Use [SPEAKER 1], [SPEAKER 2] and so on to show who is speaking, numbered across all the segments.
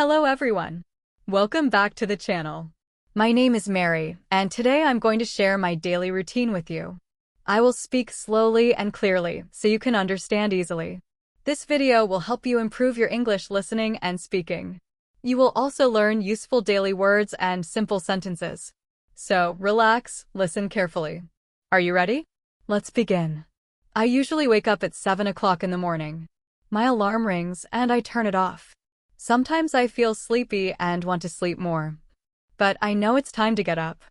[SPEAKER 1] Hello everyone. Welcome back to the channel. My name is Mary, and today I'm going to share my daily routine with you. I will speak slowly and clearly so you can understand easily. This video will help you improve your English listening and speaking. You will also learn useful daily words and simple sentences. So relax, listen carefully. Are you ready? Let's begin. I usually wake up at 7 o'clock in the morning. My alarm rings and I turn it off. Sometimes I feel sleepy and want to sleep more. But I know it's time to get up.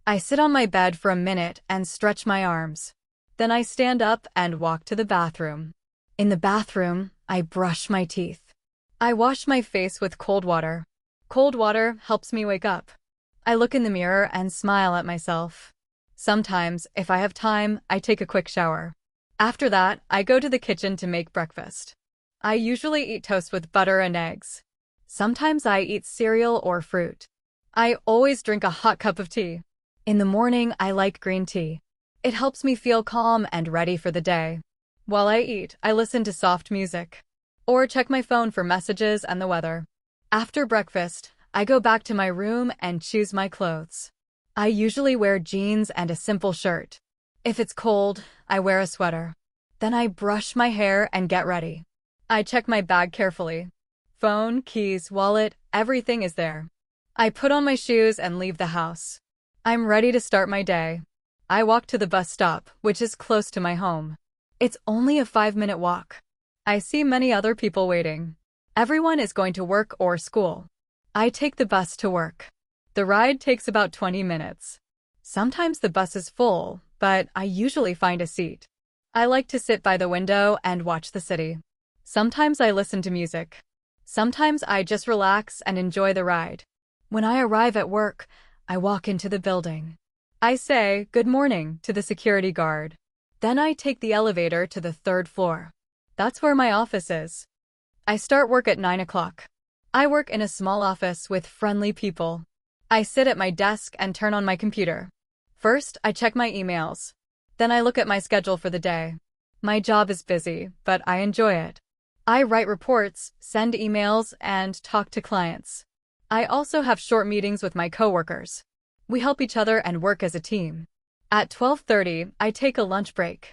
[SPEAKER 1] I sit on my bed for a minute and stretch my arms. Then I stand up and walk to the bathroom. In the bathroom, I brush my teeth. I wash my face with cold water. Cold water helps me wake up. I look in the mirror and smile at myself. Sometimes, if I have time, I take a quick shower. After that, I go to the kitchen to make breakfast. I usually eat toast with butter and eggs. Sometimes I eat cereal or fruit. I always drink a hot cup of tea. In the morning, I like green tea. It helps me feel calm and ready for the day. While I eat, I listen to soft music or check my phone for messages and the weather. After breakfast, I go back to my room and choose my clothes. I usually wear jeans and a simple shirt. If it's cold, I wear a sweater. Then I brush my hair and get ready. I check my bag carefully. Phone, keys, wallet, everything is there. I put on my shoes and leave the house. I'm ready to start my day. I walk to the bus stop, which is close to my home. It's only a 5-minute walk. I see many other people waiting. Everyone is going to work or school. I take the bus to work. The ride takes about 20 minutes. Sometimes the bus is full, but I usually find a seat. I like to sit by the window and watch the city. Sometimes I listen to music. Sometimes I just relax and enjoy the ride. When I arrive at work, I walk into the building. I say good morning to the security guard. Then I take the elevator to the 3rd floor. That's where my office is. I start work at 9 o'clock. I work in a small office with friendly people. I sit at my desk and turn on my computer. First, I check my emails. Then I look at my schedule for the day. My job is busy, but I enjoy it. I write reports, send emails, and talk to clients. I also have short meetings with my coworkers. We help each other and work as a team. At 12:30, I take a lunch break.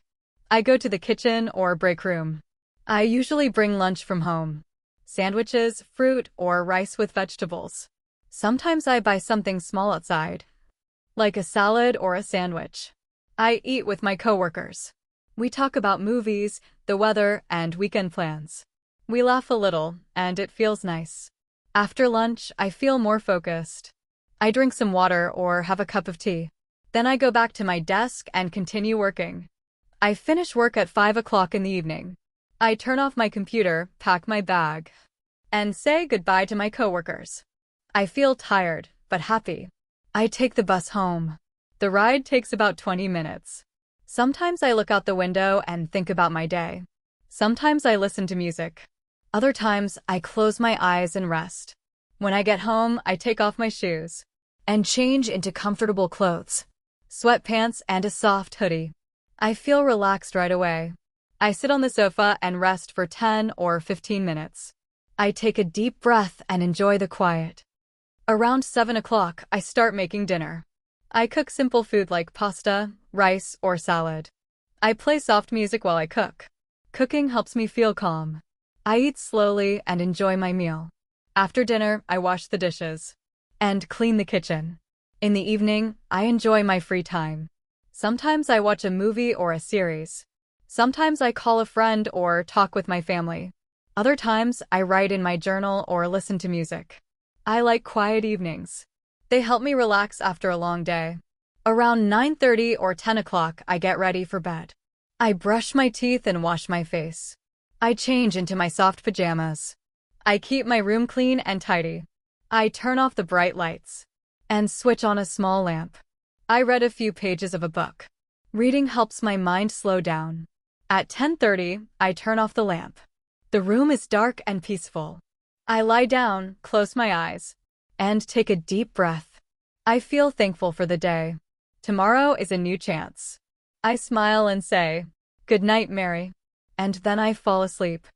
[SPEAKER 1] I go to the kitchen or break room. I usually bring lunch from home. Sandwiches, fruit, or rice with vegetables. Sometimes I buy something small outside, like a salad or a sandwich. I eat with my coworkers. We talk about movies, the weather, and weekend plans. We laugh a little, and it feels nice. After lunch, I feel more focused. I drink some water or have a cup of tea. Then I go back to my desk and continue working. I finish work at 5 o'clock in the evening. I turn off my computer, pack my bag, and say goodbye to my coworkers. I feel tired, but happy. I take the bus home. The ride takes about 20 minutes. Sometimes I look out the window and think about my day. Sometimes I listen to music. Other times, I close my eyes and rest. When I get home, I take off my shoes and change into comfortable clothes, sweatpants and a soft hoodie. I feel relaxed right away. I sit on the sofa and rest for 10 or 15 minutes. I take a deep breath and enjoy the quiet. Around 7 o'clock, I start making dinner. I cook simple food like pasta, rice, or salad. I play soft music while I cook. Cooking helps me feel calm. I eat slowly and enjoy my meal. After dinner, I wash the dishes and clean the kitchen. In the evening, I enjoy my free time. Sometimes I watch a movie or a series. Sometimes I call a friend or talk with my family. Other times, I write in my journal or listen to music. I like quiet evenings. They help me relax after a long day. Around 9:30 or 10 o'clock, I get ready for bed. I brush my teeth and wash my face. I change into my soft pajamas. I keep my room clean and tidy. I turn off the bright lights and switch on a small lamp. I read a few pages of a book. Reading helps my mind slow down. At 10:30, I turn off the lamp. The room is dark and peaceful. I lie down, close my eyes, and take a deep breath. I feel thankful for the day. Tomorrow is a new chance. I smile and say, "Good night, Mary," and then I fall asleep.